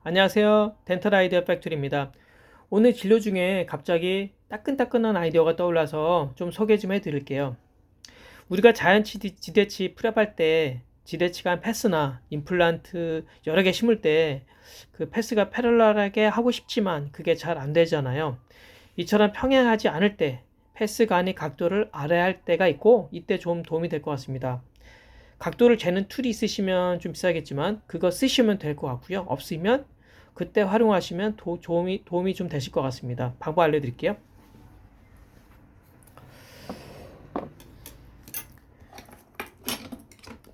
안녕하세요. 덴탈 아이디어 팩토리입니다. 오늘 진료 중에 갑자기 따끈따끈한 아이디어가 떠올라서 좀 소개 좀 해드릴게요. 우리가 자연치 지대치 프랩할 때 지대치간 패스나 임플란트 여러 개 심을 때 그 패스가 패럴럴하게 하고 싶지만 그게 잘 안 되잖아요. 이처럼 평행하지 않을 때 패스 간의 각도를 알아야 할 때가 있고 이때 좀 도움이 될 것 같습니다. 각도를 재는 툴이 있으시면 좀 비싸겠지만 그거 쓰시면 될 것 같고요. 없으면 그때 활용하시면 도움이 좀 되실 것 같습니다. 방법 알려드릴게요.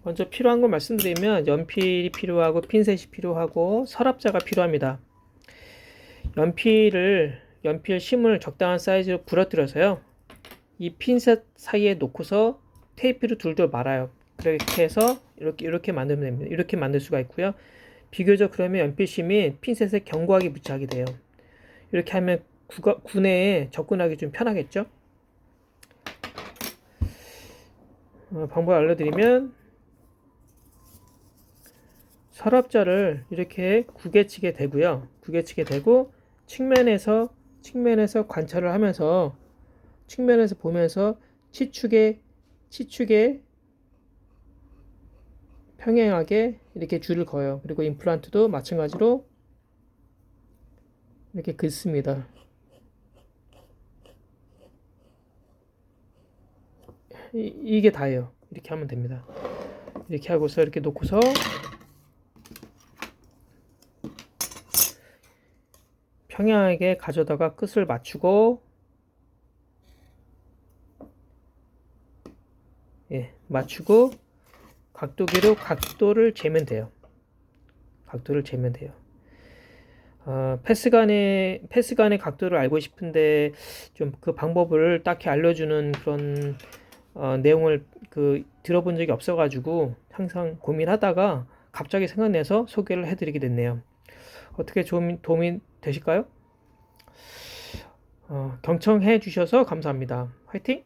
먼저 필요한 걸 말씀드리면 연필이 필요하고 핀셋이 필요하고 서랍자가 필요합니다. 연필 심을 적당한 사이즈로 부러뜨려서요. 이 핀셋 사이에 놓고서 테이프를 둘둘 말아요. 그렇게 해서 이렇게 만들면 됩니다. 이렇게 만들 수가 있고요. 비교적 그러면 연필심이 핀셋에 견고하게 부착이 돼요. 이렇게 하면 구내에 접근하기 좀 편하겠죠? 방법 알려드리면 서랍자를 이렇게 구개치게 되고요. 구개치게 되고 측면에서 관찰을 하면서 측면에서 보면서 치축에 평행하게 이렇게 줄을 그어요. 그리고 임플란트도 마찬가지로 이렇게 긋습니다. 이게 다예요. 이렇게 하면 됩니다. 이렇게 하고서 이렇게 놓고서 평행하게 가져다가 끝을 맞추고 맞추고 각도기로 각도를 재면 돼요. 패스 간의 각도를 알고 싶은데 좀 그 방법을 딱히 알려주는 그런 내용을 들어본 적이 없어가지고 항상 고민하다가 갑자기 생각나서 소개를 해드리게 됐네요. 어떻게 좀 도움이 되실까요? 경청해 주셔서 감사합니다. 화이팅!